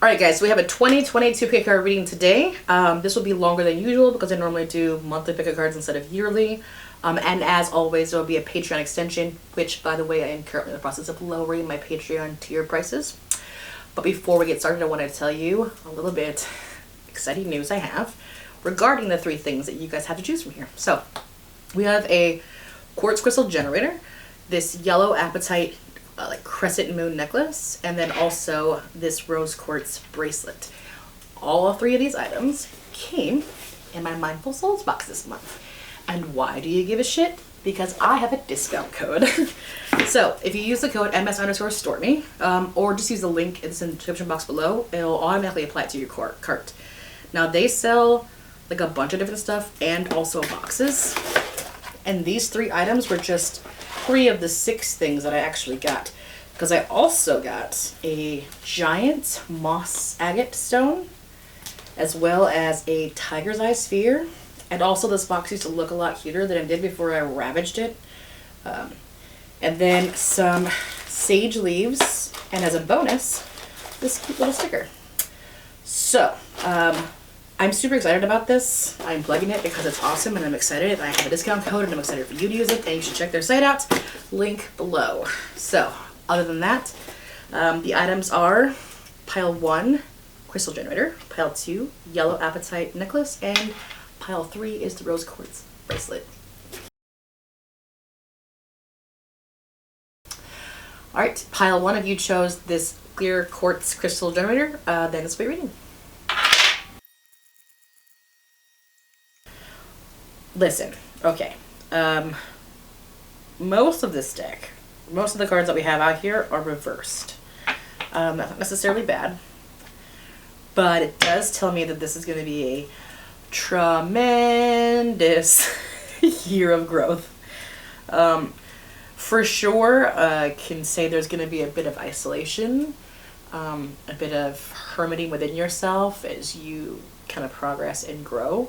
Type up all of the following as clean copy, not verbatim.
Alright guys, so we have a 2022 pick card reading today. This will be longer than usual because I normally do monthly pick of cards instead of yearly. And as always, there will be a Patreon extension, which by the way, I am currently in the process of lowering my Patreon tier prices. But before we get started, I wanted to tell you a little bit exciting news I have regarding the 3 things that you guys have to choose from here. So we have a quartz crystal generator, this yellow apatite like crescent moon necklace, and then also this rose quartz bracelet. All 3 of these items came in my Mindful Souls box this month. And why do you give a shit? Because I have a discount code. So if you use the code ms_stormy, or just use the link that's in the description box below, it'll automatically apply it to your cart. Now they sell like a bunch of different stuff and also boxes. And these 3 items were just 3 of the 6 things that I actually got, because I also got a giant moss agate stone, as well as a tiger's eye sphere, and also this box used to look a lot cuter than it did before I ravaged it, and then some sage leaves, and as a bonus, this cute little sticker. So I'm super excited about this. I'm plugging it because it's awesome and I'm excited, and I have a discount code and I'm excited for you to use it, and you should check their site out. Link below. So other than that, the items are pile 1, crystal generator, pile 2, yellow apatite necklace, and pile 3 is the rose quartz bracelet. Alright, pile 1 of you chose this clear quartz crystal generator, then let's be reading. Listen, okay, most of this deck, most of the cards that we have out here are reversed. That's not necessarily bad, but it does tell me that this is going to be a tremendous year of growth. For sure, I can say there's going to be a bit of isolation, a bit of hermiting within yourself as you kind of progress and grow.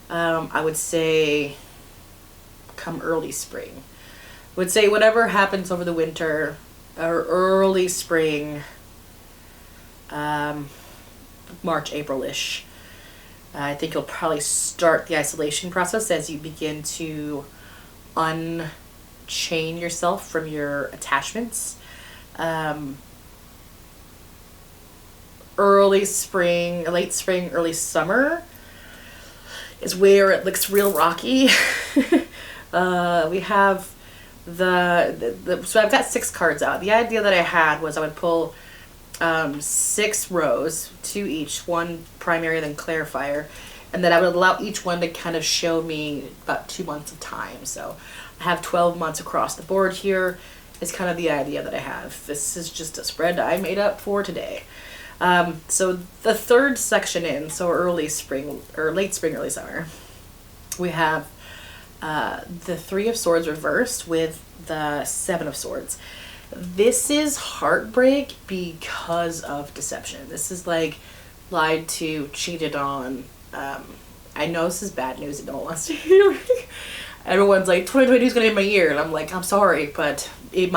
I would say come early spring. I would say whatever happens over the winter or early spring, March, April-ish, I think you'll probably start the isolation process as you begin to unchain yourself from your attachments. Early spring, late spring, early summer is where it looks real rocky. We have so I've got 6 cards out. The idea that I had was I would pull 6 rows, 2 each, 1 primary, then clarifier, and then I would allow each one to kind of show me about 2 months of time. So I have 12 months across the board here is kind of the idea that I have. This is just a spread I made up for today. So the 3rd section in, so early spring, or late spring, early summer, we have the 3 of Swords reversed with the 7 of Swords. This is heartbreak because of deception. This is like lied to, cheated on. I know this is bad news and no one wants to hear it. Everyone's like, 2022 is going to be my year, and I'm like, I'm sorry, but it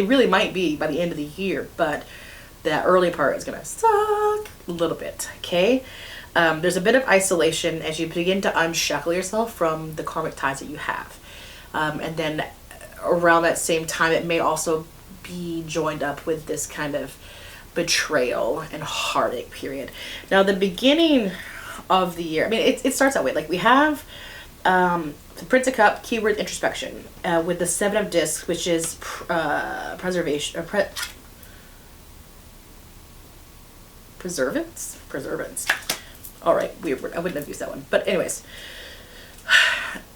really might be by the end of the year, but that early part is going to suck a little bit, okay? There's a bit of isolation as you begin to unshackle yourself from the karmic ties that you have. And then around that same time, it may also be joined up with this kind of betrayal and heartache period. Now, the beginning of the year, I mean, it starts that way. Like, we have the Prince of Cup, keyword introspection, with the 7 of Discs, which is preservation, or preservance. All right, weird word. I wouldn't have used that one. But anyways,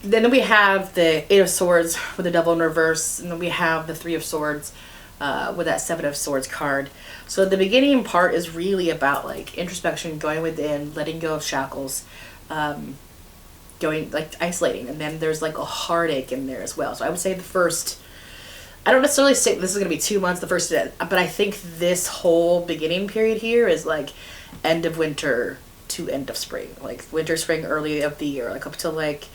then we have the 8 of Swords with the Devil in reverse, and then we have the 3 of Swords with that 7 of Swords card. So the beginning part is really about like introspection, going within, letting go of shackles, going like isolating, and then there's like a heartache in there as well. So I would say the first, I don't necessarily say this is going to be 2 months, the first, but I think this whole beginning period here is like end of winter to end of spring, like winter, spring, early of the year, like up to like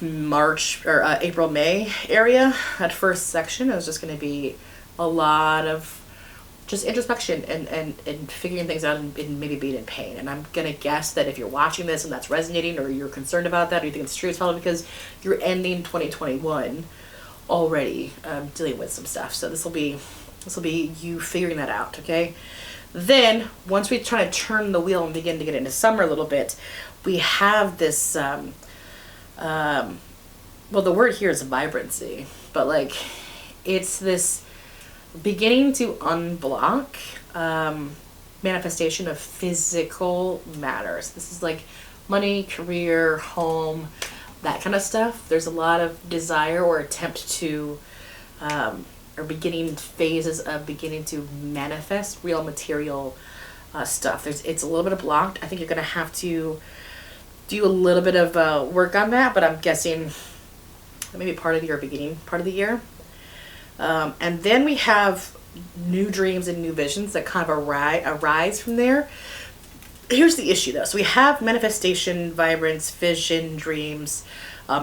March or April, May area. That first section is just going to be a lot of just introspection and figuring things out and maybe being in pain. And I'm gonna guess that if you're watching this and that's resonating, or you're concerned about that, or you think it's true, it's probably because you're ending 2021 already, dealing with some stuff. So this will be you figuring that out, okay? Then once we try to turn the wheel and begin to get into summer a little bit, we have this well, the word here is vibrancy, but like it's this beginning to unblock manifestation of physical matters. This is like money, career, home, that kind of stuff. There's a lot of desire or attempt to or beginning phases of beginning to manifest real material stuff. It's a little bit of blocked. I think you're gonna have to do a little bit of work on that, but I'm guessing maybe part of the year, beginning part of the year. And then we have new dreams and new visions that kind of arise from there. Here's the issue though. So we have manifestation, vibrance, vision, dreams,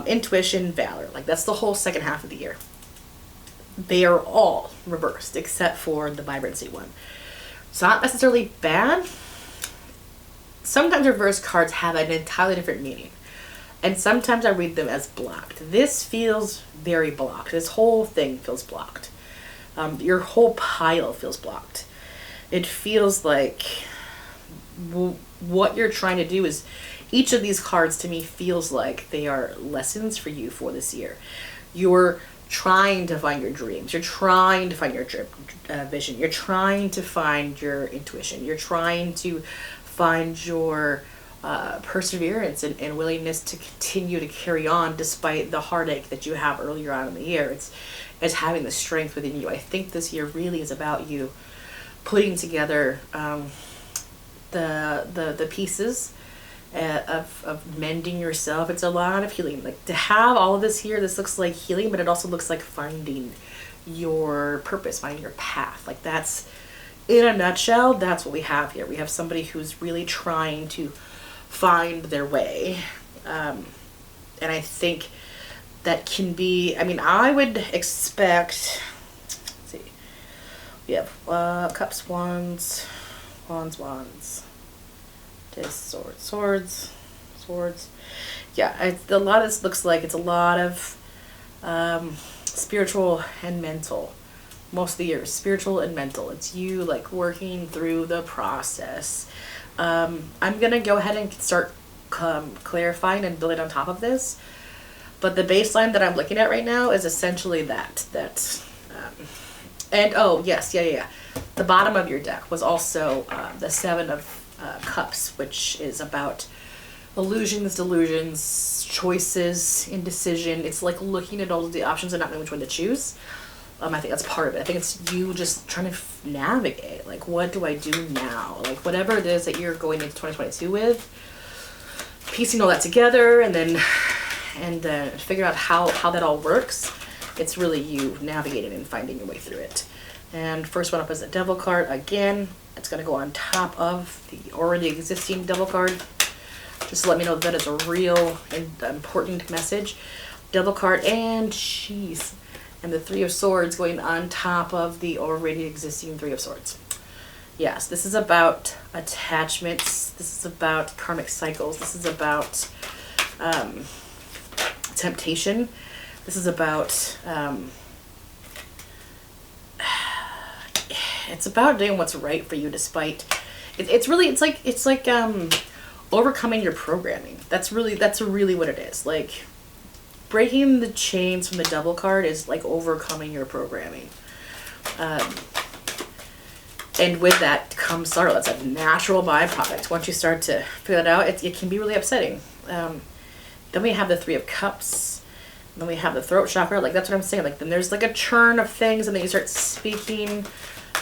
intuition, valor. Like that's the whole second half of the year. They are all reversed except for the vibrancy one. It's not necessarily bad. Sometimes reverse cards have an entirely different meaning. And sometimes I read them as blocked. This feels very blocked. This whole thing feels blocked. Your whole pile feels blocked. It feels like what you're trying to do is, each of these cards to me feels like they are lessons for you for this year. You're trying to find your dreams. You're trying to find your vision. You're trying to find your intuition. You're trying to find your perseverance and willingness to continue to carry on despite the heartache that you have earlier on in the year. It's having the strength within you. I think this year really is about you putting together the pieces of mending yourself. It's a lot of healing. Like to have all of this here, this looks like healing, but it also looks like finding your purpose, finding your path. Like that's, in a nutshell, that's what we have here. We have somebody who's really trying to find their way. And I think that can be, I mean, I would expect, let's see, we have cups, wands, this, swords. Yeah, a lot of this looks like it's a lot of spiritual and mental. Most of the year, spiritual and mental. It's you like working through the process. I'm gonna go ahead and start clarifying and building on top of this, but the baseline that I'm looking at right now is essentially that and oh yes, yeah, the bottom of your deck was also the Seven of Cups, which is about illusions, delusions, choices, indecision. It's like looking at all of the options and not knowing which one to choose. I think that's part of it. I think it's you just trying to navigate, like, what do I do now? Like, whatever it is that you're going into 2022 with, piecing all that together and then figure out how that all works. It's really you navigating and finding your way through it. And first one up is the Devil card. Again, it's going to go on top of the already existing Devil card. Just to let me know that it's a real and important message. Devil card and jeez. And the Three of Swords going on top of the already existing Three of Swords. Yes, this is about attachments. This is about karmic cycles. This is about temptation. This is about it's about doing what's right for you despite it's like overcoming your programming. That's really what it is. Like breaking the chains from the Devil card is like overcoming your programming. And with that comes sorrow. That's a natural byproduct. Once you start to figure that out, it can be really upsetting. Then we have the Three of Cups. Then we have the throat chakra. Like, that's what I'm saying. Like, then there's like a churn of things, and then you start speaking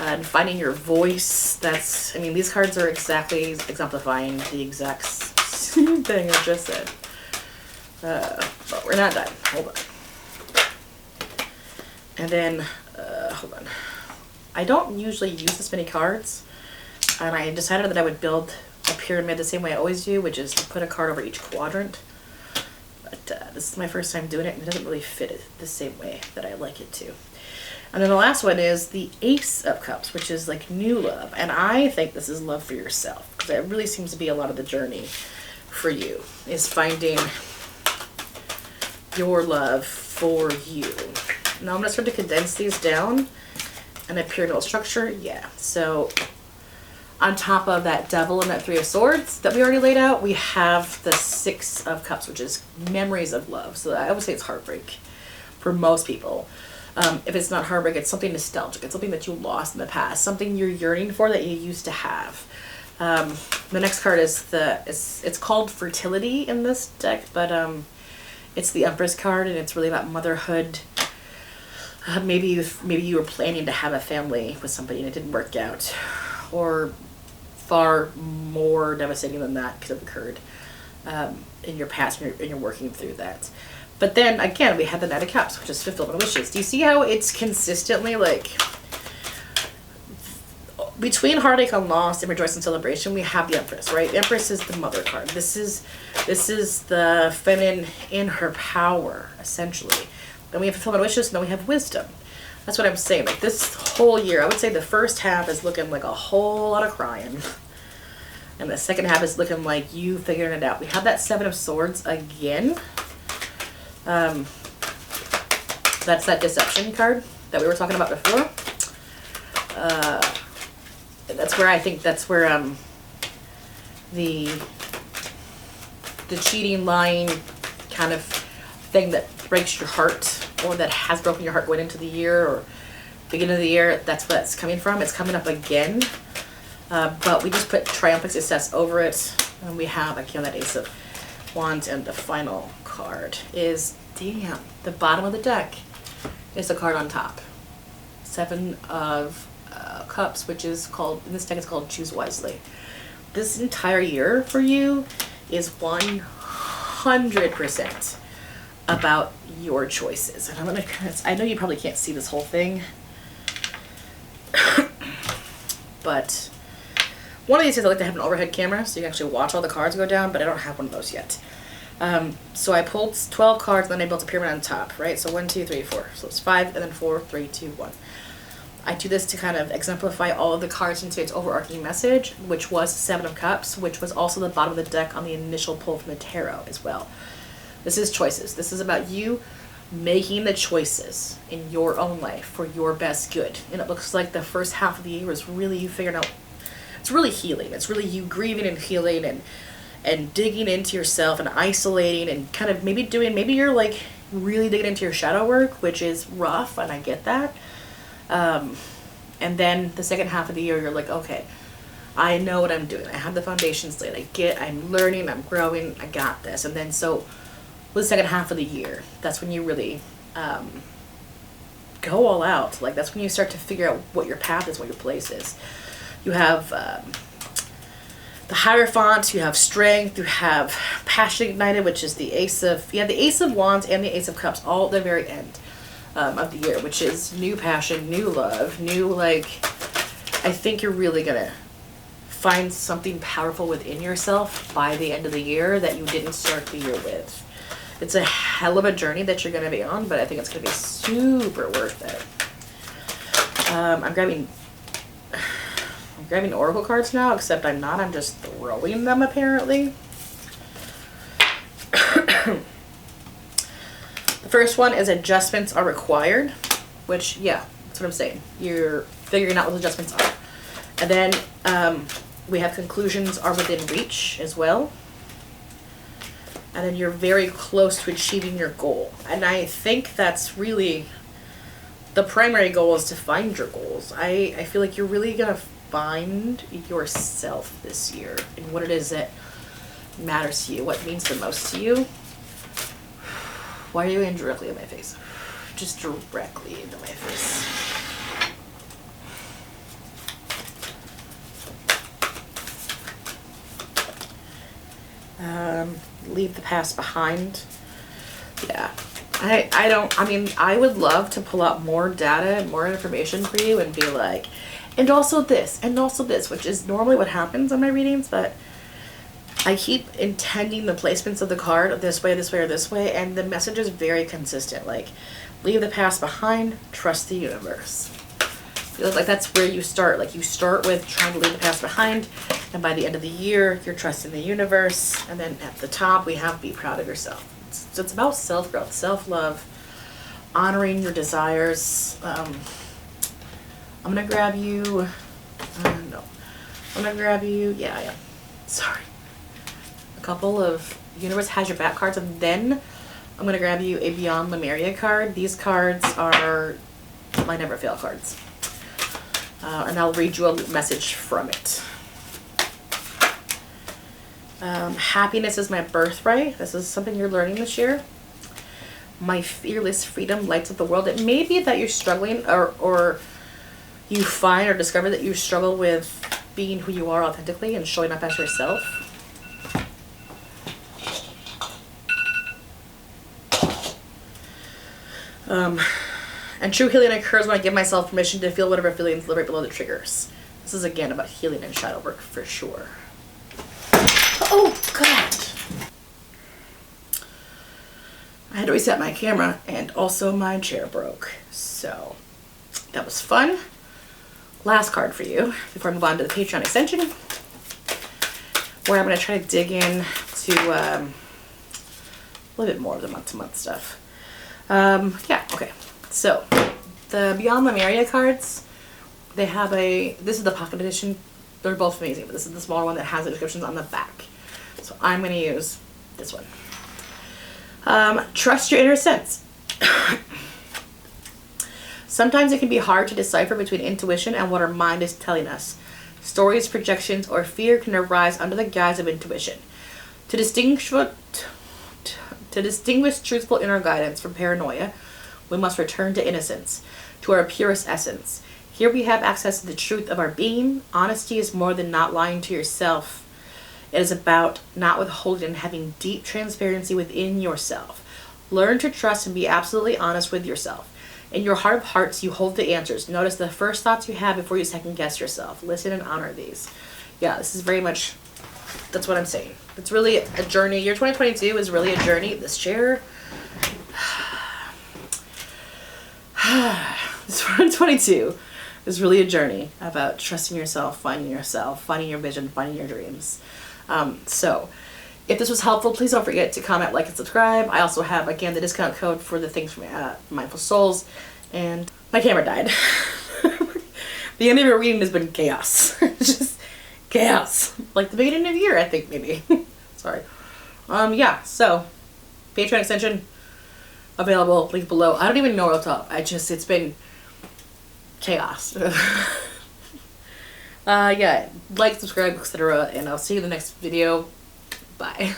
and finding your voice. I mean, these cards are exactly exemplifying the exact same thing I just said. But we're not done. Hold on. And then, hold on. I don't usually use this many cards, and I decided that I would build a pyramid the same way I always do, which is to put a card over each quadrant. But this is my first time doing it, and it doesn't really fit it the same way that I like it to. And then the last one is the Ace of Cups, which is like new love. And I think this is love for yourself, because it really seems to be a lot of the journey for you, is finding your love for you. Now I'm going to start to condense these down in a pyramidal structure. Yeah, so on top of that Devil and that Three of Swords that we already laid out, we have the Six of Cups, which is memories of love. So I would say it's heartbreak for most people. If it's not heartbreak, it's something nostalgic. It's something that you lost in the past, something you're yearning for that you used to have. The next card is it's called Fertility in this deck, but it's the Empress card, and it's really about motherhood. Maybe you were planning to have a family with somebody and it didn't work out, or far more devastating than that could have occurred in your past, and you're working through that. But then again, we have the Knight of Cups, which is fulfillment of wishes. Do you see how it's consistently like between heartache and loss and rejoice and celebration? We have the Empress, right? The Empress is the mother card. This is the feminine in her power, essentially. Then we have fulfillment of wishes, and then we have wisdom. That's what I'm saying. Like this whole year, I would say the first half is looking like a whole lot of crying, and the second half is looking like you figuring it out. We have that Seven of Swords again. That's that deception card that we were talking about before. That's where I think the cheating, lying kind of thing that breaks your heart, or that has broken your heart going into the year or beginning of the year, that's what it's coming from. It's coming up again. But we just put triumphant success over it. And we have, again, that Ace of Wands, and the final card is, damn, the bottom of the deck is the card on top. Seven of Cups, which is called, in this deck it's called Choose Wisely. This entire year for you is 100% about your choices. And I'm gonna, I know you probably can't see this whole thing, but one of these days I like to have an overhead camera so you can actually watch all the cards go down, but I don't have one of those yet. So I pulled 12 cards, and then I built a pyramid on top, right? So 1, 2, 3, 4. So it's 5, and then 4, 3, 2, 1. I do this to kind of exemplify all of the cards into its overarching message, which was Seven of Cups, which was also the bottom of the deck on the initial pull from the tarot as well. This is choices. This is about you making the choices in your own life for your best good. And it looks like the first half of the year is really you figuring out, it's really healing. It's really you grieving and healing and digging into yourself and isolating and kind of maybe you're like really digging into your shadow work, which is rough, and I get that. And then the second half of the year, you're like, okay, I know what I'm doing. I have the foundations laid. I'm learning, I'm growing, I got this. And then so with the second half of the year, that's when you really go all out. Like that's when you start to figure out what your path is, what your place is. You have the Hierophant, you have Strength, you have Passion Ignited, which is the Ace of Wands and the Ace of Cups, all at the very end of the year, which is new passion, new love, new, like, I think you're really gonna find something powerful within yourself by the end of the year that you didn't start the year with. It's a hell of a journey that you're gonna be on, but I think it's gonna be super worth it. I'm grabbing oracle cards now, except I'm not. I'm just throwing them, apparently. The first one is adjustments are required, which, yeah, that's what I'm saying. You're figuring out what the adjustments are. And then we have conclusions are within reach as well. And then you're very close to achieving your goal. And I think that's really the primary goal, is to find your goals. I feel like you're really going to find yourself this year and what it is that matters to you, what means the most to you. Why are you in directly in my face? Just directly into my face. Leave the past behind. Yeah. I would love to pull out more data and more information for you and be like, and also this, which is normally what happens on my readings, but I keep intending the placements of the card this way, or this way, and the message is very consistent. Like, Leave the past behind, trust the universe. Feels like that's where you start. Like you start with trying to leave the past behind, and by the end of the year, you're trusting the universe. And then at the top, we have be proud of yourself. It's about self-growth, self-love, honoring your desires. I'm gonna grab you, no. I'm gonna grab you, yeah, I am. Sorry. A couple of Universe Has Your Back cards, and then I'm gonna grab you a Beyond Lemuria card. These cards are my Never Fail cards. And I'll read you a message from it. Happiness is my birthright. This is something you're learning this year. My fearless freedom lights up the world. It may be that you're struggling or you find or discover that you struggle with being who you are authentically and showing up as yourself. And true healing occurs when I give myself permission to feel whatever feelings live right below the triggers. This is again about healing and shadow work for sure. Oh God! I had to reset my camera and also my chair broke. So that was fun. Last card for you before I move on to the Patreon extension, where I'm going to try to dig in to a little bit more of the month-to-month stuff. Yeah, okay. So, the Beyond Lemuria cards, they have this is the pocket edition. They're both amazing, but this is the smaller one that has the descriptions on the back. So I'm going to use this one. Trust your inner sense. Sometimes it can be hard to decipher between intuition and what our mind is telling us. Stories, projections, or fear can arise under the guise of intuition. To distinguish truthful inner guidance from paranoia, we must return to innocence, to our purest essence. Here we have access to the truth of our being. Honesty is more than not lying to yourself. It is about not withholding and having deep transparency within yourself. Learn to trust and be absolutely honest with yourself. In your heart of hearts, you hold the answers. Notice the first thoughts you have before you second guess yourself. Listen and honor these. Yeah, this is very much, that's what I'm saying. It's really a journey. Year 2022 is really a journey. This chair, this 2022 is really a journey about trusting yourself, finding your vision, finding your dreams. So if this was helpful, please don't forget to comment, like, and subscribe. I also have, again, the discount code for the things from Mindful Souls. And my camera died. The end of your reading has been chaos. Just chaos. Like the beginning of the year, I think, maybe. Sorry. Yeah, so Patreon extension available, link below. I don't even know what's up. It's been chaos. Yeah, like, subscribe, etc. And I'll see you in the next video. Bye.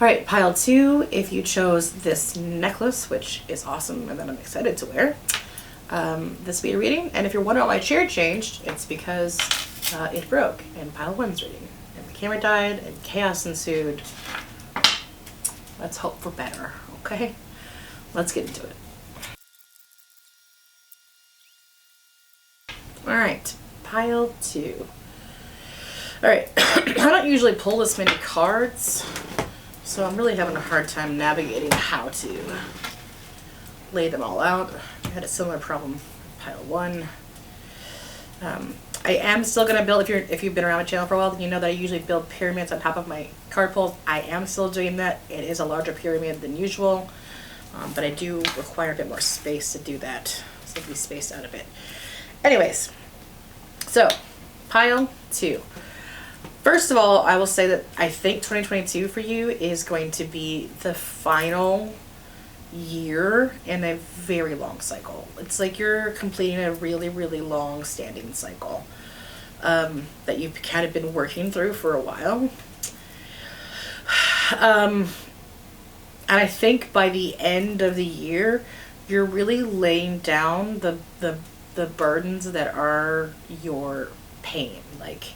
Alright, pile 2, if you chose this necklace, which is awesome and that I'm excited to wear, this will be a reading. And if you're wondering why my chair changed, it's because it broke in pile 1's reading. And the camera died and chaos ensued. Let's hope for better, okay? Let's get into it. Alright, pile 2. Alright, I don't usually pull this many cards, so I'm really having a hard time navigating how to lay them all out. I had a similar problem with pile 1. I am still going to build, if you've been around my channel for a while, then you know that I usually build pyramids on top of my card pulls. I am still doing that. It is a larger pyramid than usual, but I do require a bit more space to do that, so it'll be spaced out a bit. Anyways, so pile 2. First of all, I will say that I think 2022 for you is going to be the final year in a very long cycle. It's like you're completing a really, really long standing cycle that you've kind of been working through for a while. And I think by the end of the year, you're really laying down the burdens that are your pain, like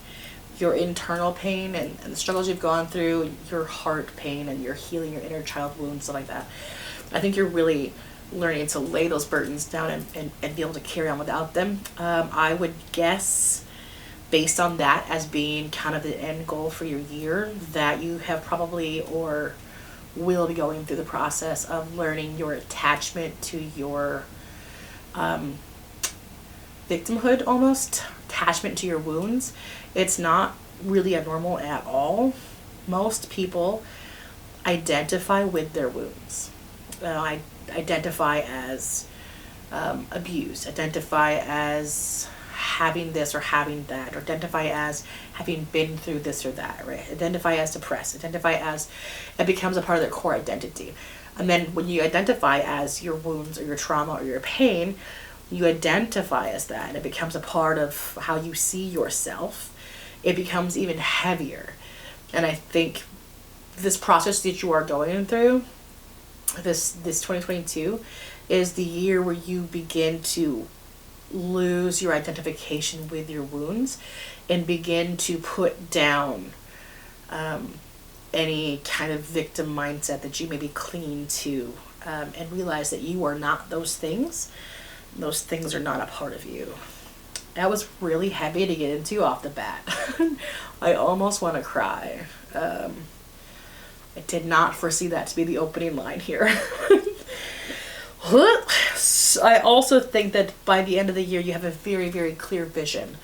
your internal pain and the struggles you've gone through, your heart pain and your healing your inner child wounds, stuff like that. I think you're really learning to lay those burdens down and be able to carry on without them. I would guess, based on that as being kind of the end goal for your year, that you have probably or will be going through the process of learning your attachment to your victimhood, almost attachment to your wounds. It's not really abnormal at all. Most people identify with their wounds. I identify as abused, identify as having this or having that, or identify as having been through this or that, right? Identify as depressed, identify as, it becomes a part of their core identity. And then when you identify as your wounds or your trauma or your pain, you identify as that, and it becomes a part of how you see yourself. It becomes even heavier. And I think this process that you are going through, this 2022, is the year where you begin to lose your identification with your wounds and begin to put down any kind of victim mindset that you may be clinging to, and realize that you are not those things. Those things are not a part of you. That was really heavy to get into off the bat. I almost want to cry. I did not foresee that to be the opening line here. I also think that by the end of the year, you have a very, very clear vision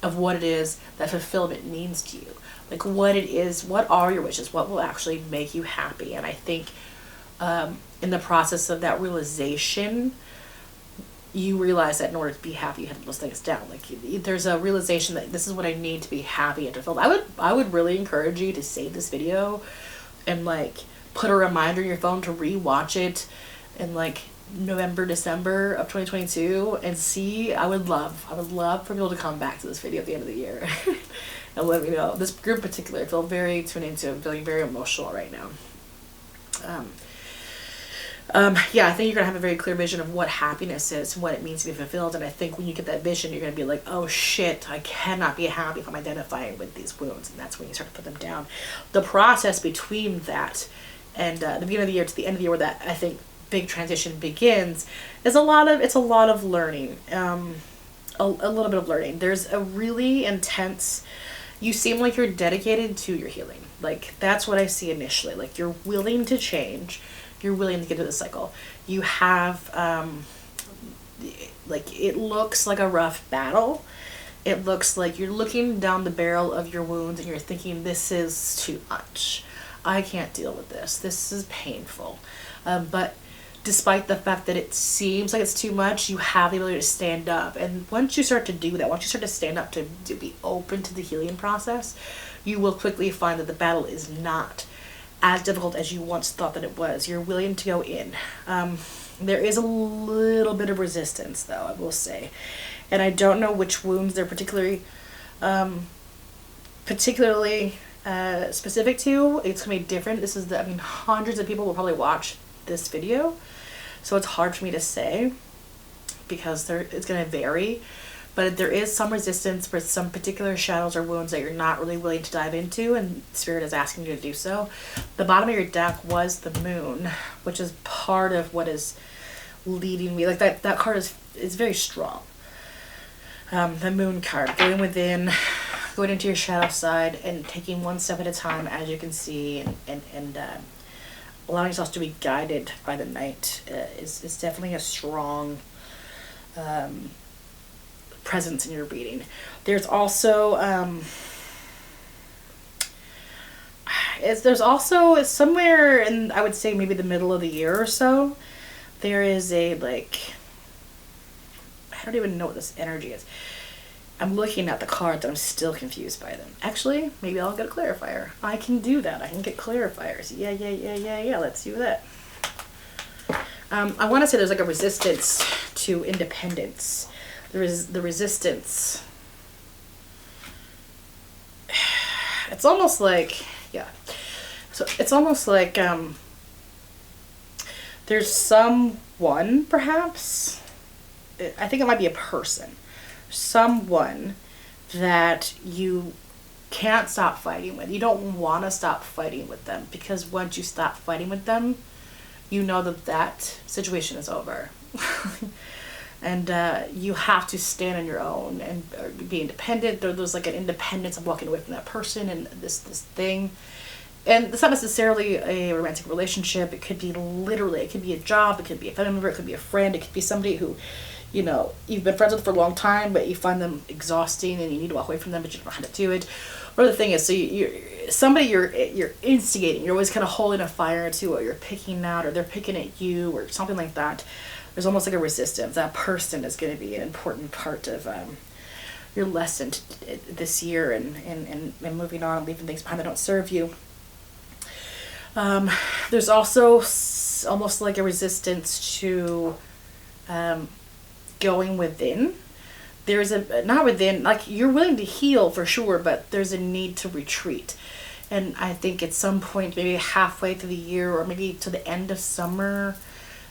of what it is that fulfillment means to you. Like what it is, what are your wishes, what will actually make you happy. And I think in the process of that realization, you realize that in order to be happy, you have to those things down. Like there's a realization that this is what I need to be happy and fulfilled. I would really encourage you to save this video and like put a reminder in your phone to rewatch it in like November, December of 2022 and see. I would love for people to come back to this video at the end of the year and let me know. This group in particular, I feel very tuned into. I'm feeling very emotional right now. Yeah, I think you're gonna have a very clear vision of what happiness is and what it means to be fulfilled. And I think when you get that vision, you're gonna be like, oh shit, I cannot be happy if I'm identifying with these wounds. And that's when you start to put them down. The process between that and the beginning of the year to the end of the year, where that I think big transition begins, is a lot of learning. A little bit of learning. There's a really intense, you seem like you're dedicated to your healing. Like that's what I see initially. Like you're willing to change. You're willing to get into the cycle. You have, like it looks like a rough battle. It looks like you're looking down the barrel of your wounds and you're thinking, this is too much. I can't deal with this. This is painful. But despite the fact that it seems like it's too much, you have the ability to stand up. And once you start to do that, once you start to stand up to be open to the healing process, you will quickly find that the battle is not as difficult as you once thought that it was. You're willing to go in. There is a little bit of resistance, though, I will say. And I don't know which wounds they're particularly specific to. It's going to be different. This is hundreds of people will probably watch this video. So it's hard for me to say because it's going to vary. But there is some resistance for some particular shadows or wounds that you're not really willing to dive into, and Spirit is asking you to do so. The bottom of your deck was the Moon, which is part of what is leading me. Like that card is very strong. The Moon card, going within, going into your shadow side, and taking one step at a time, as you can see, and allowing yourself to be guided by the night is definitely a strong presence in your reading. There's also somewhere in, I would say maybe the middle of the year or so, there is a like, I don't even know what this energy is. I'm looking at the cards and I'm still confused by them. Actually, maybe I'll get a clarifier. I can do that. I can get clarifiers. Yeah. Let's do that. I want to say there's like a resistance to independence. There is the resistance. It's almost like, yeah. So it's almost like there's someone, perhaps, I think it might be a person, someone that you can't stop fighting with. You don't want to stop fighting with them, because once you stop fighting with them, you know that situation is over. And you have to stand on your own and be independent. There's like an independence of walking away from that person and this thing. And it's not necessarily a romantic relationship. It could be literally, it could be a job, it could be a family member, it could be a friend, it could be somebody who, you know, you've been friends with for a long time, but you find them exhausting and you need to walk away from them, but you don't know how to do it. Or the thing is, so you're instigating, you're always kind of holding a fire to, or you're picking out, or they're picking at you, or something like that. There's almost like a resistance. That person is going to be an important part of your lesson this year, and moving on and leaving things behind that don't serve you. There's also almost like a resistance to going within. There's not within, like, you're willing to heal for sure, but there's a need to retreat. And I think at some point, maybe halfway through the year, or maybe to the end of summer,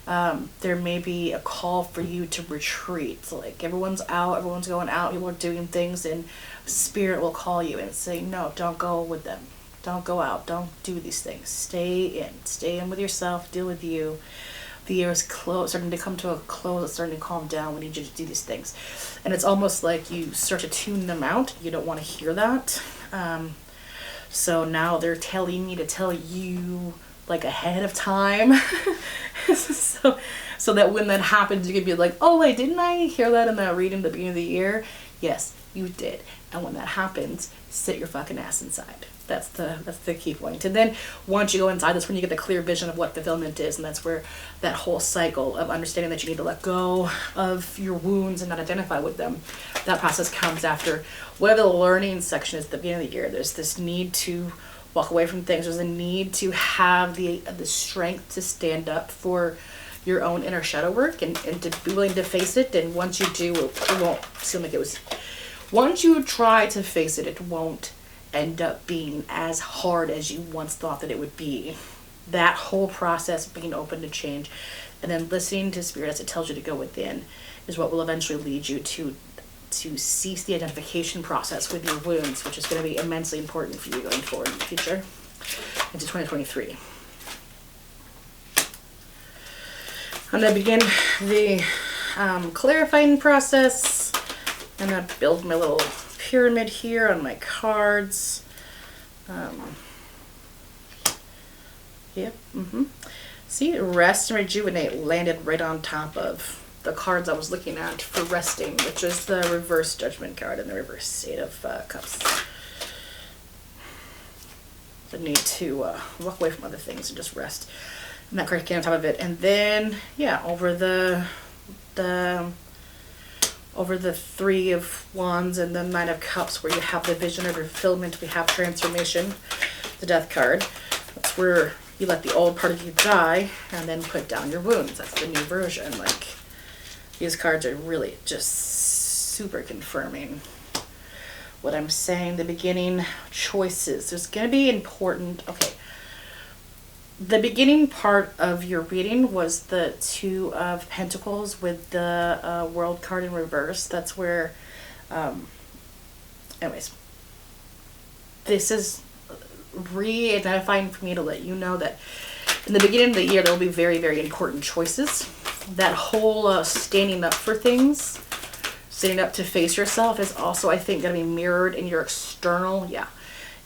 there may be a call for you to retreat. So, like, everyone's out, everyone's going out, people are doing things, and Spirit will call you and say, no, don't go with them. Don't go out. Don't do these things. Stay in. Stay in with yourself. Deal with you. The year is starting to come to a close. It's starting to calm down. We need you to do these things. And it's almost like you start to tune them out. You don't want to hear that. So now they're telling me to tell you, like, ahead of time. so that when that happens, you can be like, oh, wait, didn't I hear that in that reading at the beginning of the year? Yes, you did. And when that happens, sit your fucking ass inside. That's the key point. And then once you go inside, that's when you get the clear vision of what fulfillment is, and that's where that whole cycle of understanding that you need to let go of your wounds and not identify with them. That process comes after whatever the learning section is at the beginning of the year. There's this need to walk away from things. There's a need to have the strength to stand up for your own inner shadow work, and to be willing to face it. And once you do, it won't seem like it was. Once you try to face it, it won't end up being as hard as you once thought that it would be. That whole process, being open to change and then listening to Spirit as it tells you to go within, is what will eventually lead you to cease the identification process with your wounds, which is going to be immensely important for you going forward in the future into 2023. I'm going to begin the clarifying process. I'm going to build my little pyramid here on my cards. See, rest and rejuvenate landed right on top of the cards I was looking at for resting, which is the reverse judgment card and the reverse Eight of Cups. The need to walk away from other things and just rest. And that card came on top of it. And then, yeah, over the Three of Wands and the Nine of Cups, where you have the vision of fulfillment, we have transformation, the Death card. That's where you let the old part of you die and then put down your wounds. That's the new version. Like, these cards are really just super confirming what I'm saying. The beginning, choices. There's going to be important. Okay. The beginning part of your reading was the Two of Pentacles with the World card in reverse. That's where, anyways, this is re-identifying for me to let you know that in the beginning of the year, there will be very, very important choices. That whole standing up for things, standing up to face yourself is also, I think, going to be mirrored in your external,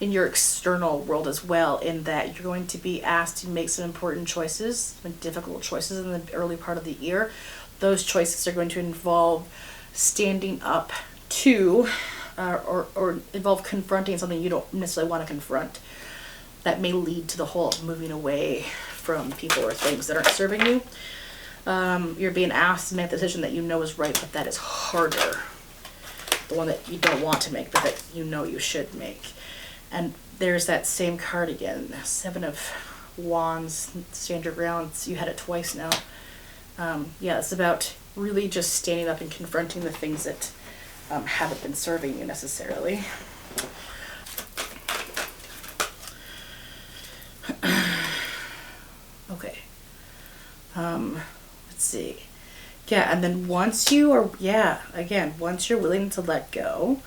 in your external world as well, in that you're going to be asked to make some important choices, and difficult choices in the early part of the year. Those choices are going to involve standing up to, or involve confronting something you don't necessarily want to confront. That may lead to the whole moving away from people or things that aren't serving you. You're being asked to make the decision that you know is right, but that is harder. The one that you don't want to make, but that you know you should make. And there's that same card again, Seven of Wands, stand your ground. You had it twice now. It's about really just standing up and confronting the things that haven't been serving you necessarily. Okay. Let's see. Yeah, and then once you are, once you're willing to let go,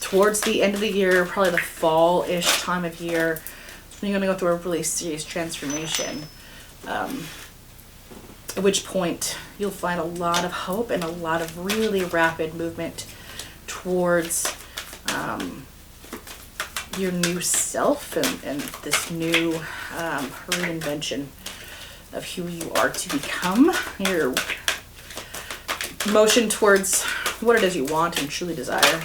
towards the end of the year, probably the fall-ish time of year, when you're going to go through a really serious transformation, at which point you'll find a lot of hope and a lot of really rapid movement towards your new self and this new reinvention of who you are to become, your motion towards what it is you want and truly desire.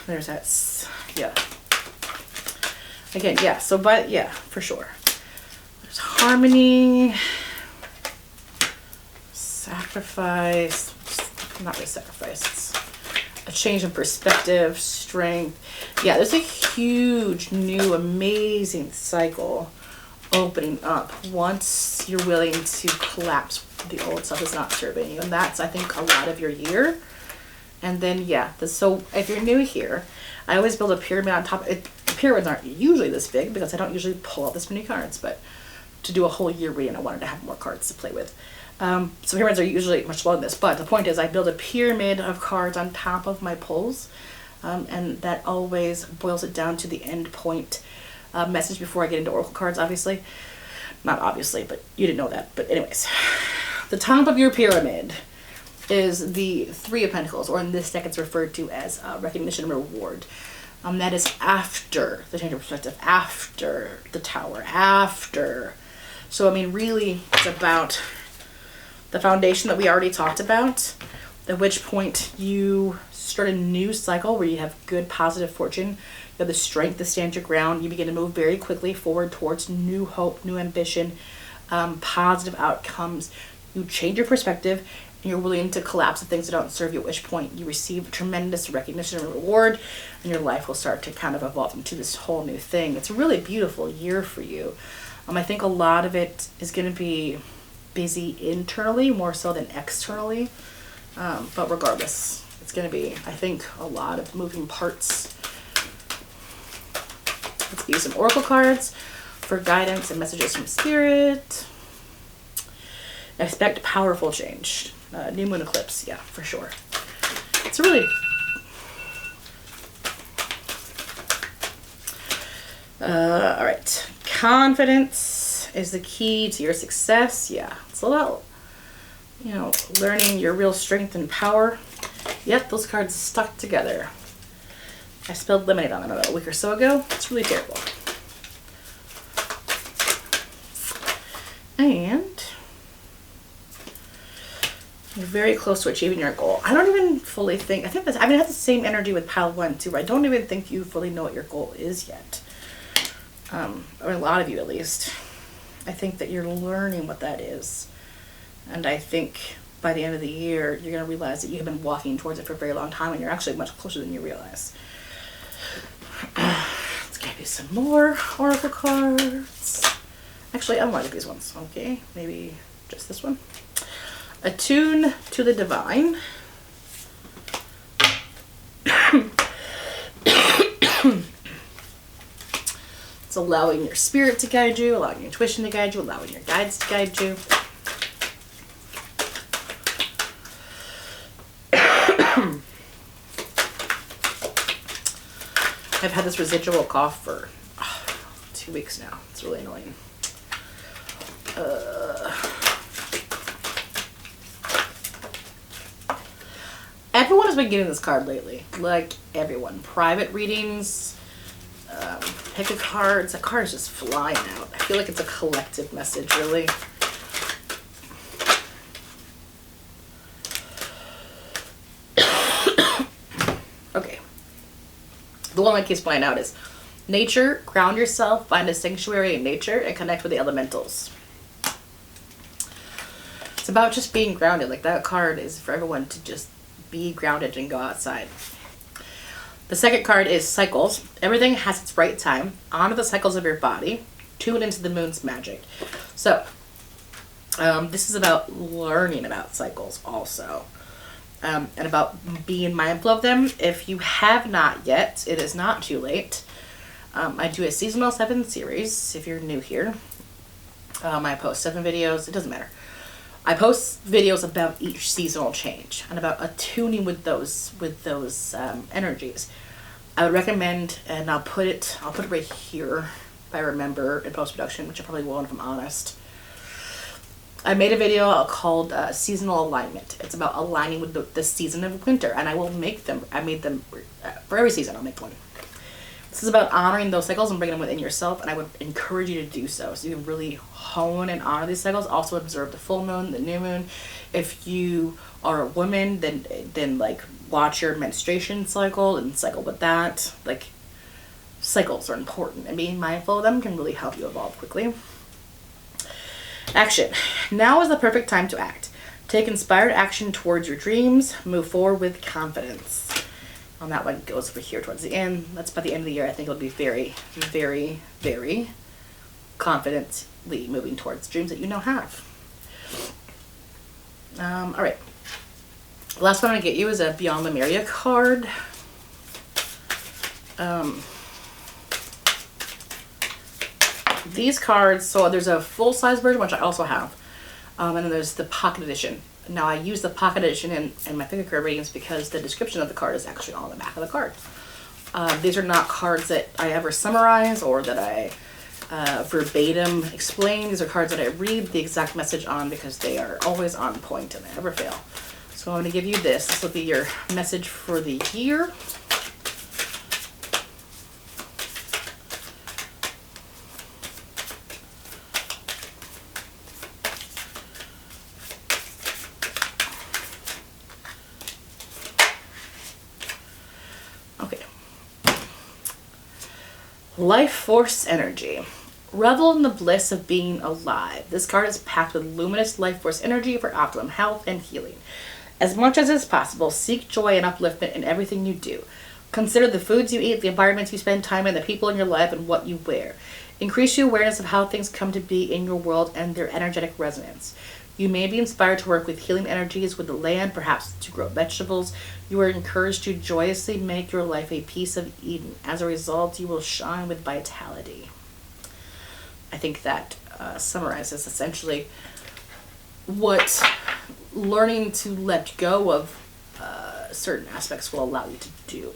There's that, yeah. Again, yeah, so, but yeah, for sure. There's harmony, sacrifice, not really sacrifice, it's a change in perspective, strength. Yeah, there's a huge, new, amazing cycle opening up once you're willing to collapse the old stuff that's not serving you. And that's, I think, a lot of your year. And then, yeah, so if you're new here, I always build a pyramid on top. Pyramids aren't usually this big because I don't usually pull out this many cards, but to do a whole year reading, I wanted to have more cards to play with. So pyramids are usually much smaller than this, but the point is I build a pyramid of cards on top of my pulls, and that always boils it down to the end point message before I get into oracle cards, obviously. Not obviously, but you didn't know that. But anyways, the top of your pyramid is the Three of Pentacles, or in this deck it's referred to as recognition and reward. That is after the change of perspective, after the Tower, after. So, I mean, really, it's about the foundation that we already talked about, at which point you start a new cycle where you have good, positive fortune. You have the strength to stand your ground. You begin to move very quickly forward towards new hope, new ambition, positive outcomes. You change your perspective, and you're willing to collapse the things that don't serve you, at which point you receive tremendous recognition and reward, and your life will start to kind of evolve into this whole new thing. It's a really beautiful year for you. I think a lot of it is going to be busy internally more so than externally, but regardless, it's going to be, I think, a lot of moving parts. Let's use some oracle cards for guidance and messages from spirit. Expect powerful change. New moon eclipse, yeah, for sure. It's a really all right. Confidence is the key to your success. Yeah, it's a lot, you know, learning your real strength and power. Yep, those cards stuck together. I spilled lemonade on them about a week or so ago. It's really terrible. And you're very close to achieving your goal. I don't even fully think, I think that's, I mean, I have the same energy with pile one too, where I don't even think you fully know what your goal is yet. Or a lot of you at least. I think that you're learning what that is. And I think by the end of the year, you're going to realize that you have been walking towards it for a very long time, and you're actually much closer than you realize. Let's get you some more oracle cards. Actually, I don't like these ones. Okay, maybe just this one. Attune to the divine. It's allowing your spirit to guide you, allowing your intuition to guide you, allowing your guides to guide you. I've had this residual cough for 2 weeks now. It's really annoying. Everyone has been getting this card lately. Like, everyone. Private readings, pick a cards. That card is just flying out. I feel like it's a collective message, really. Okay. The one that keeps flying out is nature. Ground yourself, find a sanctuary in nature, and connect with the elementals. It's about just being grounded. Like, that card is for everyone to just be grounded and go outside. The second card is cycles. Everything has its right time. Honor the cycles of your body. Tune into the moon's magic. So, this is about learning about cycles also. And about being mindful of them. If you have not yet, it is not too late. I do a seasonal 7 series if you're new here. I post 7 videos. It doesn't matter. I post videos about each seasonal change and about attuning with those energies. I would recommend, and I'll put it right here if I remember in post-production, which I probably won't if I'm honest. I made a video called Seasonal Alignment. It's about aligning with the season of winter, and I will make them. I made them for every season. I'll make one. This is about honoring those cycles and bringing them within yourself, and I would encourage you to do so you can really hone and honor these cycles. Also observe the full moon, the new moon. If you are a woman, then like watch your menstruation cycle and cycle with that. Like, cycles are important, and being mindful of them can really help you evolve quickly. Action. Now is the perfect time to act. Take inspired action towards your dreams. Move forward with confidence. That one goes over here towards the end. That's by the end of the year. I think it'll be very, very, very confidently moving towards dreams that you now have. All right. The last one I'm going to get you is a Beyond Lemuria card. These cards, so there's a full-size version, which I also have. And then there's the pocket edition. Now, I use the pocket edition in my pick a card readings because the description of the card is actually on the back of the card. These are not cards that I ever summarize or that I verbatim explain. These are cards that I read the exact message on because they are always on point and they never fail. So I'm going to give you this. This will be your message for the year. Life Force Energy. Revel in the bliss of being alive. This card is packed with luminous life force energy for optimum health and healing. As much as is possible, seek joy and upliftment in everything you do. Consider the foods you eat, the environments you spend time in, the people in your life, and what you wear. Increase your awareness of how things come to be in your world and their energetic resonance. You may be inspired to work with healing energies with the land, perhaps to grow vegetables. You are encouraged to joyously make your life a piece of Eden. As a result, you will shine with vitality. I think that summarizes essentially what learning to let go of certain aspects will allow you to do.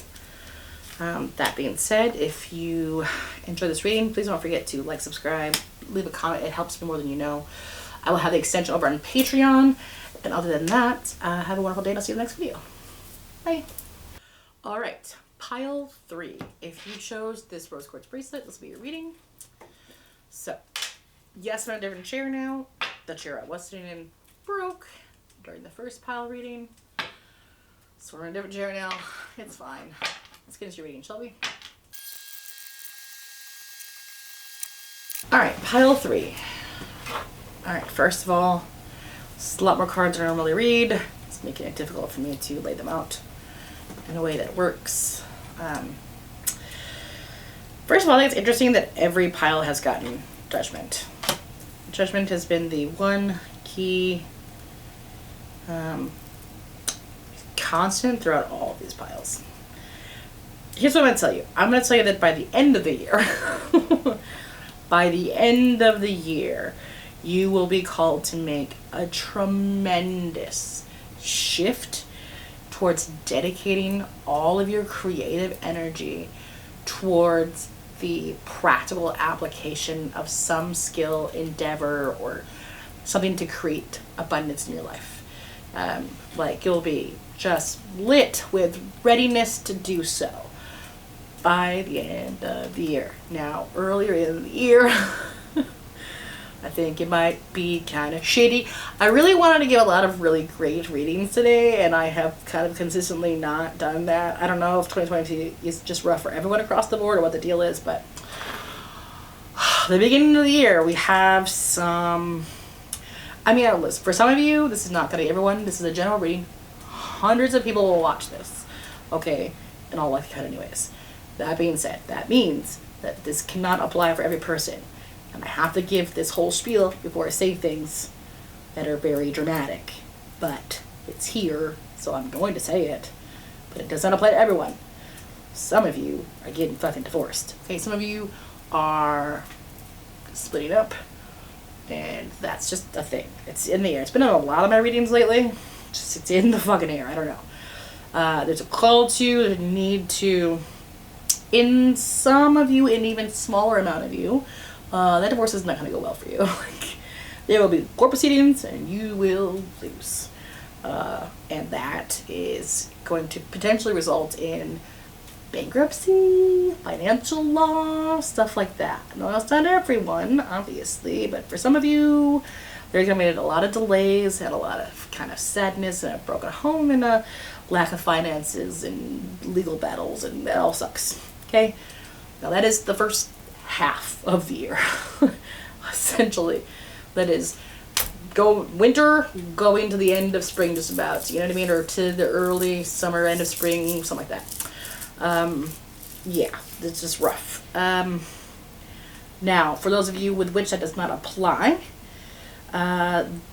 That being said, if you enjoy this reading, please don't forget to like, subscribe, leave a comment. It helps me more than you know. I will have the extension over on Patreon. And other than that, have a wonderful day and I'll see you in the next video. Bye. All right, pile 3. If you chose this rose quartz bracelet, this will be your reading. So, yes, I'm in a different chair now. The chair I was sitting in broke during the first pile reading. So we're in a different chair now. It's fine. Let's get into your reading, shall we? All right, pile 3. All right, first of all, it's a lot more cards than I normally read. It's making it difficult for me to lay them out in a way that works. First of all, I think it's interesting that every pile has gotten Judgment. Judgment has been the one key constant throughout all of these piles. Here's what I'm going to tell you. I'm going to tell you that by the end of the year, by the end of the year, you will be called to make a tremendous shift towards dedicating all of your creative energy towards the practical application of some skill, endeavor, or something to create abundance in your life. Like, you'll be just lit with readiness to do so by the end of the year. Now, earlier in the year, I think it might be kind of shitty. I really wanted to give a lot of really great readings today, and I have kind of consistently not done that. I don't know if 2022 is just rough for everyone across the board or what the deal is, but the beginning of the year, we have some... I mean, listen, for some of you, this is not going to be everyone. This is a general reading. Hundreds of people will watch this, okay, in all likelihood anyways. That being said, that means that this cannot apply for every person. And I have to give this whole spiel before I say things that are very dramatic. But it's here, so I'm going to say it. But it does not apply to everyone. Some of you are getting fucking divorced. Okay, some of you are splitting up. And that's just a thing. It's in the air. It's been in a lot of my readings lately. Just, it's in the fucking air. I don't know. There's a call to, there's a need to, in some of you, an even smaller amount of you, that divorce is not going to go well for you. There will be court proceedings and you will lose. And that is going to potentially result in bankruptcy, financial loss, stuff like that. No, that's not everyone, obviously, but for some of you, there's going to be a lot of delays and a lot of kind of sadness and a broken home and a lack of finances and legal battles, and that all sucks. Okay? Now that is the first half of the year, essentially. That is winter going to the end of spring, just about, you know what I mean, or to the early summer, end of spring, something like that. Yeah, it's just rough. Now, for those of you with which that does not apply,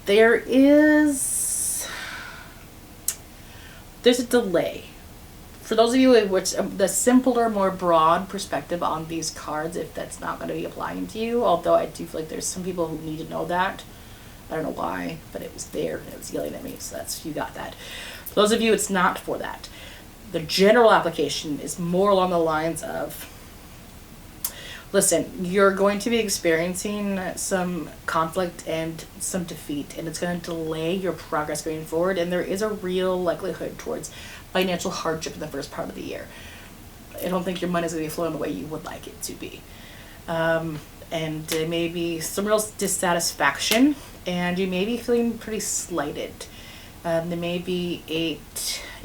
there's a delay. For those of you with which the simpler, more broad perspective on these cards, if that's not going to be applying to you, although I do feel like there's some people who need to know that. I don't know why, but it was there and it was yelling at me, so you got that. For those of you, it's not for that. The general application is more along the lines of, listen, you're going to be experiencing some conflict and some defeat, and it's going to delay your progress going forward, and there is a real likelihood towards financial hardship in the first part of the year. I don't think your money is going to be flowing the way you would like it to be. And there may be some real dissatisfaction, and you may be feeling pretty slighted. There may be a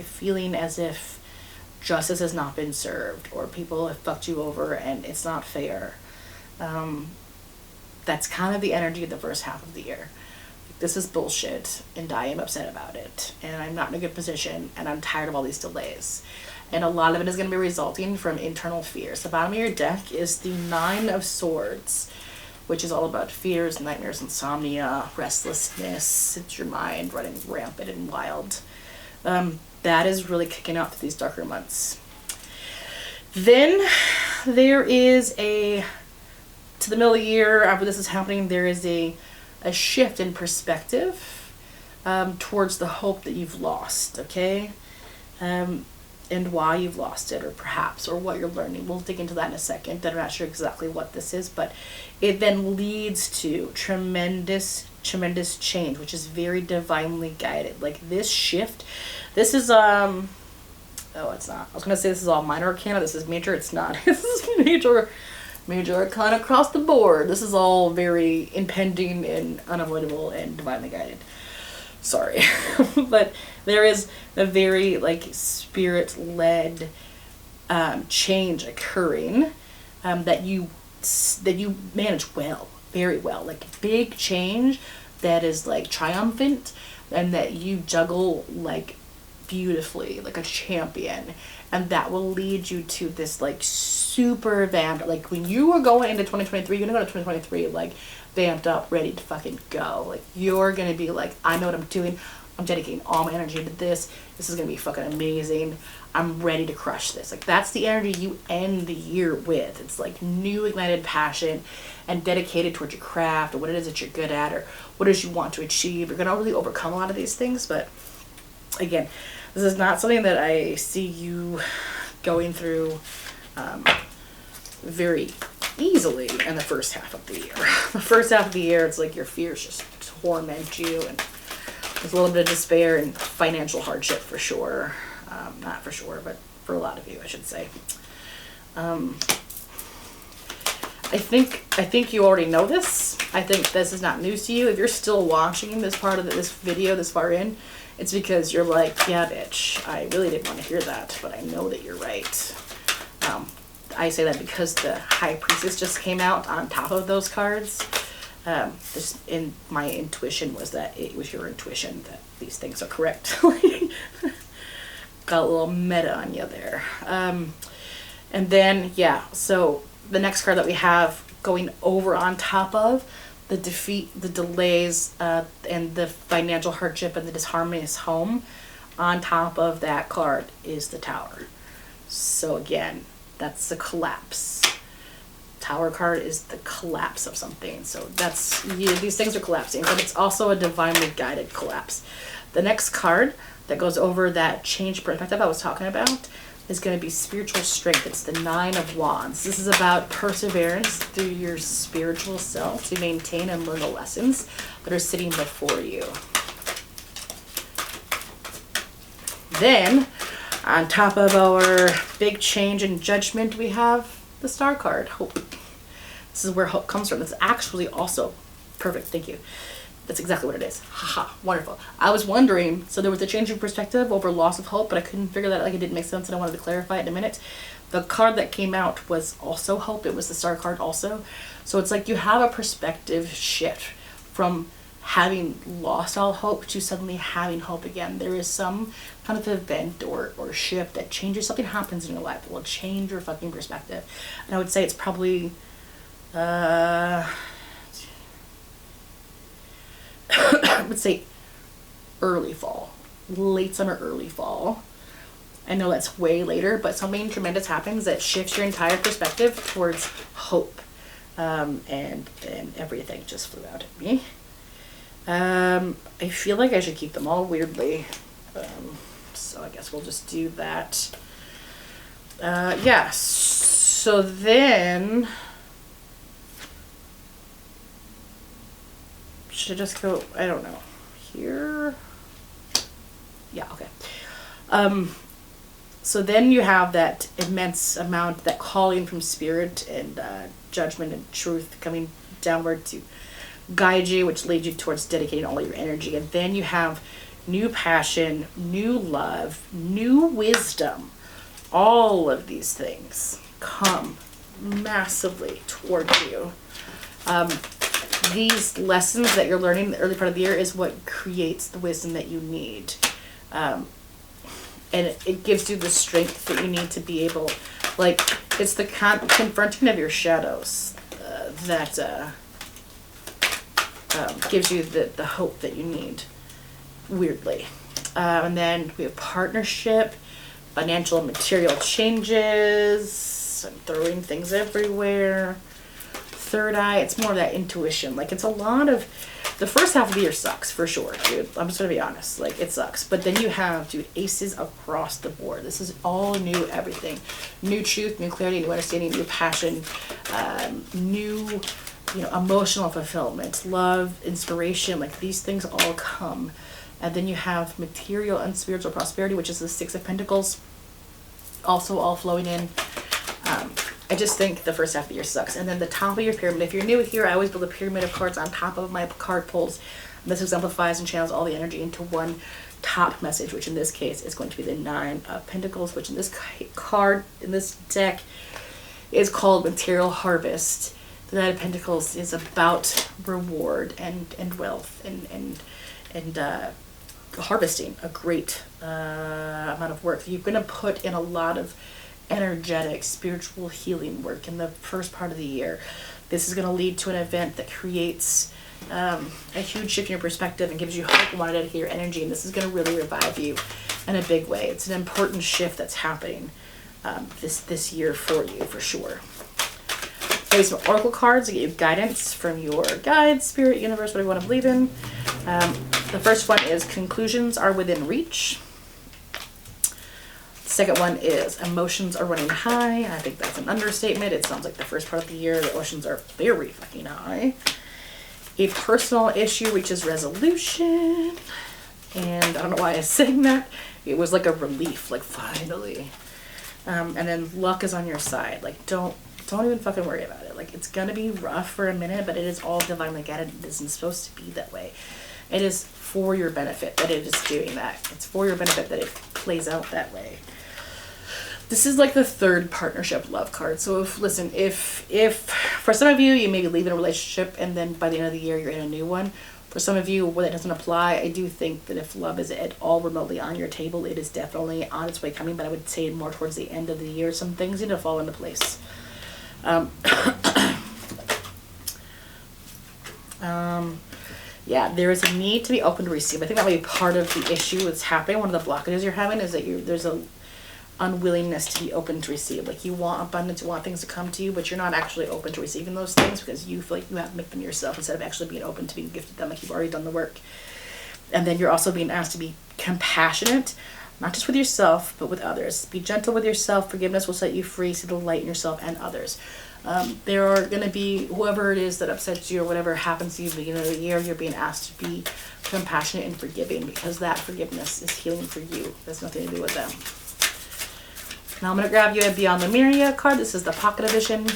feeling as if justice has not been served, or people have fucked you over and it's not fair. That's kind of the energy of the first half of the year. This is bullshit, and I am upset about it, and I'm not in a good position, and I'm tired of all these delays. And a lot of it is going to be resulting from internal fears. The bottom of your deck is the 9 of Swords, which is all about fears, nightmares, insomnia, restlessness. It's your mind running rampant and wild. That is really kicking out through these darker months. Then there is to the middle of the year, after this is happening, there is a shift in perspective towards the hope that you've lost, okay? And why you've lost it, or what you're learning. We'll dig into that in a second. I'm not sure exactly what this is, but it then leads to tremendous change, which is very divinely guided. Like this shift, this is oh, it's not. I was gonna say this is all minor arcana. This is major. It's not. This is major arcana across the board. This is all very impending and unavoidable and divinely guided. Sorry. But there is a very spirit-led change occurring that you manage well, very well. Like big change that is triumphant, and that you juggle beautifully, like a champion, and that will lead you to this super vamped. When you are going into 2023, you're gonna go to 2023 vamped up, ready to fucking go. You're gonna be I know what I'm doing. I'm dedicating all my energy to this. This is gonna be fucking amazing. I'm ready to crush this. That's the energy you end the year with. It's new ignited passion and dedicated towards your craft, or what it is that you're good at, or what it is you want to achieve. You're gonna really overcome a lot of these things, but again, this is not something that I see you going through very easily in the first half of the year. The first half of the year, it's your fears just torment you, and there's a little bit of despair and financial hardship for sure. Not for sure, but for a lot of you, I should say. I think you already know this. I think this is not news to you. If you're still watching this part of this video this far in, it's because you're yeah, bitch, I really didn't want to hear that, but I know that you're right. I say that because the High Priestess just came out on top of those cards. My intuition was that it was your intuition that these things are correct. Got a little meta on you there. And then, yeah, so the next card that we have going over on top of the defeat, the delays, and the financial hardship and the disharmonious home, on top of that card is the Tower. So again, that's the collapse. Tower card is the collapse of something. So that's, these things are collapsing, but it's also a divinely guided collapse. The next card that goes over that change perspective I was talking about is going to be spiritual strength. It's the 9 of Wands. This is about perseverance through your spiritual self to maintain and learn the lessons that are sitting before you. Then, on top of our big change in judgment, we have the Star card, hope. This is where hope comes from. It's actually also perfect. Thank you. That's exactly what it is. Haha, wonderful. I was wondering, so there was a change in perspective over loss of hope, but I couldn't figure that out. Like, it didn't make sense, and I wanted to clarify it in a minute. The card that came out was also hope. It was the Star card also. So it's like you have a perspective shift from having lost all hope to suddenly having hope again. There is some kind of event or shift that changes. Something happens in your life that will change your fucking perspective. And I would say it's probably I would say early fall, late summer, early fall. I know that's way later, but something tremendous happens that shifts your entire perspective towards hope. And everything just flew out at me. I feel like I should keep them all weirdly. So I guess we'll just do that. Yeah, so then should I just go, I don't know, here? Yeah, okay. So then you have that immense amount, that calling from spirit and judgment and truth coming downward to guide you, which leads you towards dedicating all your energy. And then you have new passion, new love, new wisdom. All of these things come massively towards you. These lessons that you're learning in the early part of the year is what creates the wisdom that you need. And it gives you the strength that you need to be able, like, it's the confronting of your shadows that gives you the hope that you need, weirdly. And then we have partnership, financial and material changes. I'm throwing things everywhere. Third eye, it's more of that intuition. Like, it's a lot of, the first half of the year sucks for sure, dude. I'm just gonna be honest, like, it sucks. But then you have, dude, aces across the board. This is all new everything. New truth, new clarity, new understanding, new passion, new, emotional fulfillment, love, inspiration. Like, these things all come. And then you have material and spiritual prosperity, which is the 6 of Pentacles, also all flowing in. I just think the first half of the year sucks. And then the top of your pyramid, if you're new here, I always build a pyramid of cards on top of my card pulls. And this exemplifies and channels all the energy into one top message, which in this case is going to be the 9 of Pentacles, which in this card, in this deck, is called Material Harvest. The 9 of Pentacles is about reward and wealth and harvesting a great amount of work. You're going to put in a lot of energetic spiritual healing work in the first part of the year. This is going to lead to an event that creates a huge shift in your perspective and gives you hope and want to dedicate your energy, and this is going to really revive you in a big way. It's an important shift that's happening this year for you, for sure. Play some oracle cards to get you guidance from your guides, spirit, universe, whatever you want to believe in. The first one is conclusions are within reach. Second one is emotions are running high. I think that's an understatement. It sounds like the first part of the year, the emotions are very fucking high. A personal issue reaches resolution. And I don't know why I was saying that. It was like a relief, like finally. And then luck is on your side. Like, don't even fucking worry about it. Like, it's gonna be rough for a minute, but it is all divinely guided. It isn't supposed to be that way. It is for your benefit that it is doing that. It's for your benefit that it plays out that way. This is like the third partnership love card. So if for some of you, you maybe leave in a relationship and then by the end of the year, you're in a new one. For some of you, where that doesn't apply, I do think that if love is at all remotely on your table, it is definitely on its way coming, but I would say more towards the end of the year, some things need to fall into place. Yeah, there is a need to be open to receive. I think that may be part of the issue that's happening. One of the blockages you're having is that there's a unwillingness to be open to receive. Like, you want abundance, you want things to come to you, but you're not actually open to receiving those things because you feel like you have to make them yourself instead of actually being open to being gifted them, like you've already done the work. And then you're also being asked to be compassionate, Not just with yourself, but with others. Be gentle with yourself. Forgiveness will set you free. See the light in yourself and others. There are going to be, whoever it is that upsets you or whatever happens to you at the beginning of the year, you're being asked to be compassionate and forgiving, because that forgiveness is healing for you. There's nothing to do with them. Now I'm going to grab you a Beyond Lemuria card. This is the pocket edition,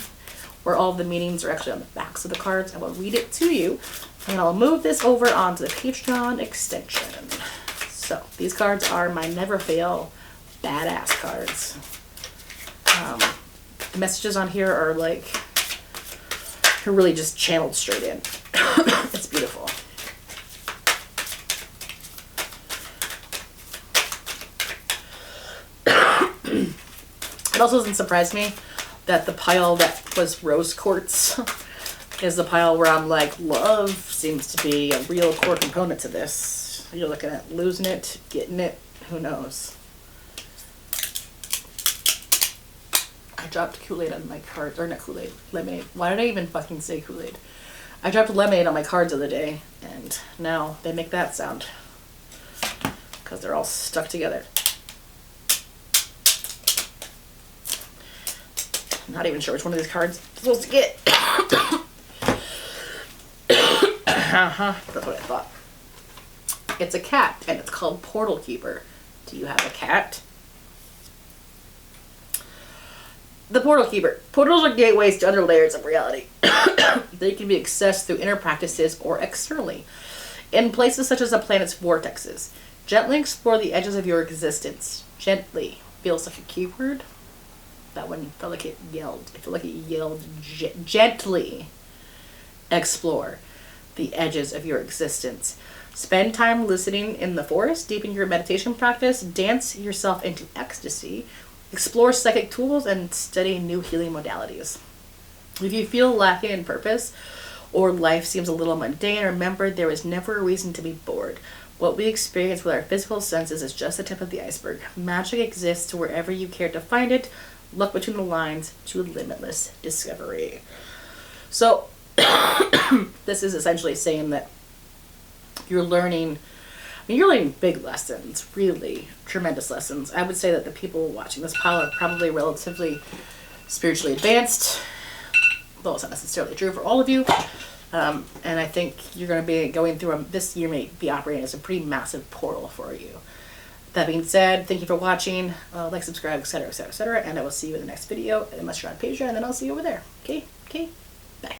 where all of the meanings are actually on the backs of the cards. I will read it to you, and I'll move this over onto the Patreon extension. So these cards are my never fail badass cards. The messages on here are like, they're really just channeled straight in. It's beautiful. It also doesn't surprise me that the pile that was rose quartz is the pile where I'm like, love seems to be a real core component to this. You're looking at losing it, getting it, who knows. I dropped Kool-Aid on my cards, or not Kool-Aid, lemonade. Why did I even fucking say Kool-Aid? I dropped lemonade on my cards the other day, and now they make that sound, because they're all stuck together. I'm not even sure which one of these cards I'm supposed to get. That's what I thought. It's a cat, and it's called Portal Keeper. Do you have a cat? The Portal Keeper. Portals are gateways to other layers of reality. They can be accessed through inner practices or externally, in places such as the planet's vortexes. Gently explore the edges of your existence. Gently. Feels like a keyword. That one felt like it yelled. It felt like it yelled. Gently explore the edges of your existence. Spend time listening in the forest. Deepen your meditation practice. Dance yourself into ecstasy. Explore psychic tools and study new healing modalities. If you feel lacking in purpose or life seems a little mundane, remember there is never a reason to be bored. What we experience with our physical senses is just the tip of the iceberg. Magic exists wherever you care to find it. Look between the lines to limitless discovery. So this is essentially saying that you're learning big lessons, really tremendous lessons. I would say that the people watching this pile are probably relatively spiritually advanced, though it's not necessarily true for all of you. And I think you're going to be going through this year may be operating as a pretty massive portal for you. That being said, thank you for watching. Like, subscribe, etc., etc., etc. And I will see you in the next video, unless you're on Patreon, and then I'll see you over there. Okay?